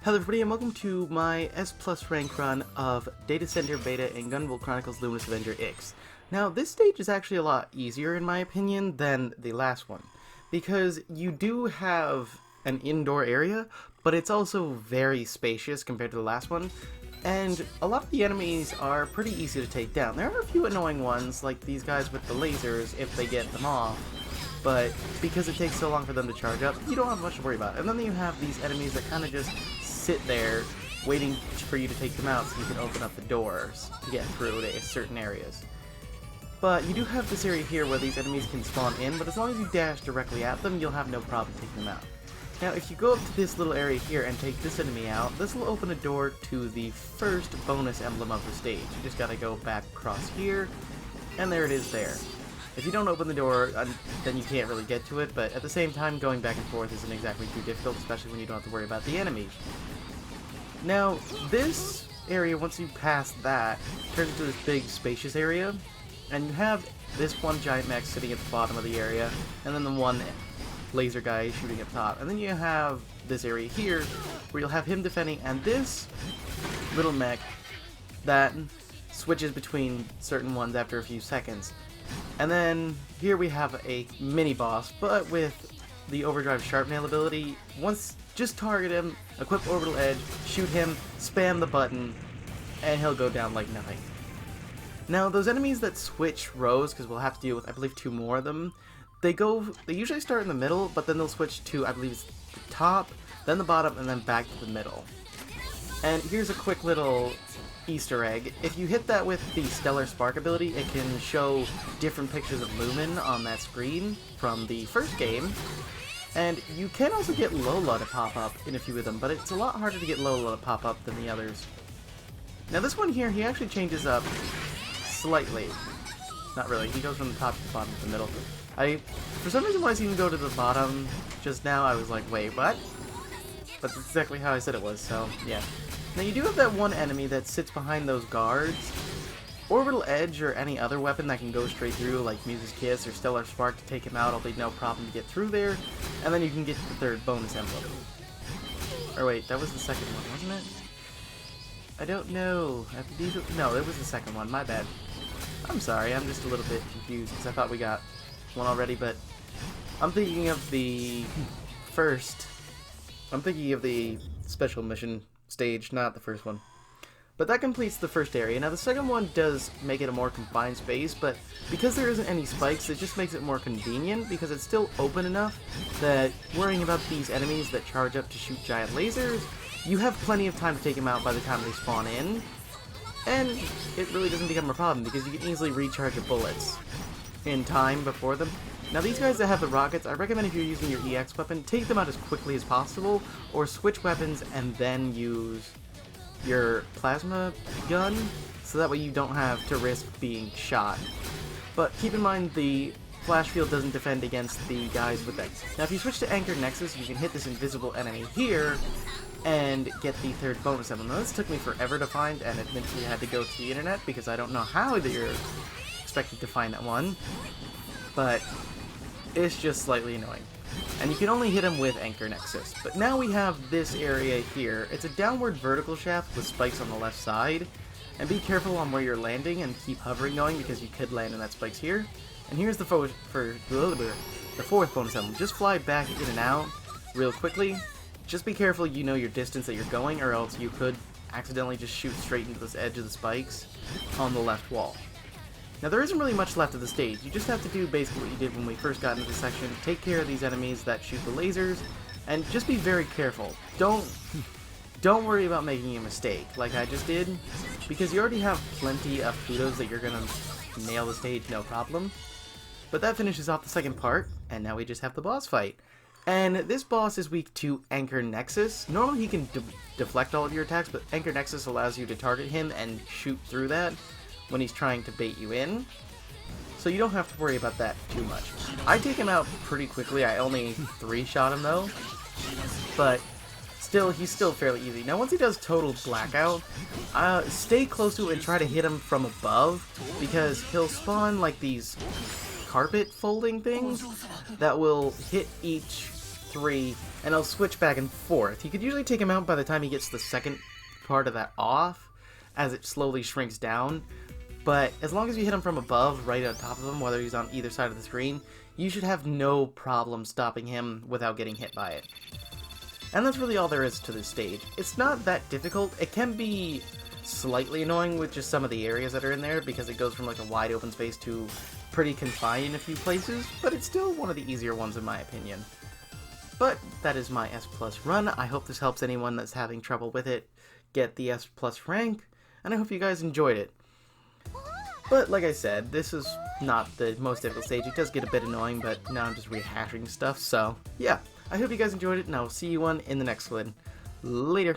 Hello everybody and welcome to my S+ rank run of Data Center Beta and Gunvolt Chronicles Luminous Avenger X. Now this stage is actually a lot easier in my opinion than the last one, because you do have an indoor area, but it's also very spacious compared to the last one, and a lot of the enemies are pretty easy to take down. There are a few annoying ones, like these guys with the lasers if they get them off, but because it takes so long for them to charge up, you don't have much to worry about. And then you have these enemies that kind of just sit there waiting for you to take them out so you can open up the doors to get through to certain areas. But you do have this area here where these enemies can spawn in, but as long as you dash directly at them, you'll have no problem taking them out. Now if you go up to this little area here and take this enemy out, this will open a door to the first bonus emblem of the stage. You just gotta go back across here, and there it is there. If you don't open the door, then you can't really get to it, but at the same time, going back and forth isn't exactly too difficult, especially when you don't have to worry about the enemies. Now, this area, once you pass that, turns into this big, spacious area, and you have this one giant mech sitting at the bottom of the area, and then the one laser guy shooting up top. And then you have this area here, where you'll have him defending, and this little mech that switches between certain ones after a few seconds. And then here we have a mini-boss, but with the overdrive sharpnail ability. Once, just target him, equip orbital edge, shoot him, spam the button, and he'll go down like nothing. Now those enemies that switch rows, because we'll have to deal with I believe 2 more of them, they usually start in the middle, but then they'll switch to I believe it's the top, then the bottom, and then back to the middle. And here's a quick little Easter egg. If you hit that with the Stellar Spark ability, it can show different pictures of Lumen on that screen from the first game. And you can also get Lola to pop up in a few of them, but it's a lot harder to get Lola to pop up than the others. Now this one here, he actually changes up slightly. Not really, he goes from the top to the bottom to the middle. For some reason when I seen him go to the bottom just now, I was like, wait, what? But that's exactly how I said it was, so yeah. Now you do have that one enemy that sits behind those guards. Orbital Edge or any other weapon that can go straight through, like Muse's Kiss or Stellar Spark, to take him out, it'll be no problem to get through there. And then you can get to the third bonus emblem. Or wait, that was the second one, wasn't it? I don't know. No, it was the second one, my bad. I'm sorry, I'm just a little bit confused because I thought we got one already, but I'm thinking of the special mission stage, not the first one. But that completes the first area. Now the second one does make it a more confined space, but because there isn't any spikes, it just makes it more convenient because it's still open enough that worrying about these enemies that charge up to shoot giant lasers, you have plenty of time to take them out by the time they spawn in, and it really doesn't become a problem because you can easily recharge your bullets in time before them. Now these guys that have the rockets, I recommend if you're using your EX weapon, take them out as quickly as possible, or switch weapons and then use your plasma gun, so that way you don't have to risk being shot. But keep in mind the flash field doesn't defend against the guys with that. Now if you switch to Anchor Nexus, you can hit this invisible enemy here and get the third bonus emblem. Now this took me forever to find, and admittedly I had to go to the internet because I don't know how you're expected to find that one. But it's just slightly annoying. And you can only hit him with Anchor Nexus. But now we have this area here. It's a downward vertical shaft with spikes on the left side. And be careful on where you're landing and keep hovering going because you could land in that spikes here. And here's the fourth bonus emblem. Just fly back in and out real quickly. Just be careful you know your distance that you're going, or else you could accidentally just shoot straight into this edge of the spikes on the left wall. Now there isn't really much left of the stage. You just have to do basically what you did when we first got into this section. Take care of these enemies that shoot the lasers, and just be very careful. Don't worry about making a mistake like I just did, because you already have plenty of kudos that you're gonna nail the stage no problem. But that finishes off the second part, and now we just have the boss fight. And this boss is weak to Anchor Nexus. Normally he can deflect all of your attacks, but Anchor Nexus allows you to target him and shoot through that when he's trying to bait you in, so you don't have to worry about that too much. I take him out pretty quickly. I only 3-shot him though, but still, he's still fairly easy. Now once he does total blackout, stay close to it and try to hit him from above, because he'll spawn like these carpet folding things that will hit each 3, and I'll switch back and forth. You could usually take him out by the time he gets the second part of that off, as it slowly shrinks down. But as long as you hit him from above, right on top of him, whether he's on either side of the screen, you should have no problem stopping him without getting hit by it. And that's really all there is to this stage. It's not that difficult. It can be slightly annoying with just some of the areas that are in there, because it goes from like a wide open space to pretty confined in a few places, but it's still one of the easier ones in my opinion. But that is my S+ run. I hope this helps anyone that's having trouble with it get the S+ rank, and I hope you guys enjoyed it. But like I said, this is not the most difficult stage. It does get a bit annoying, but now I'm just rehashing stuff, so yeah. I hope you guys enjoyed it, and I will see you in the next one. Later.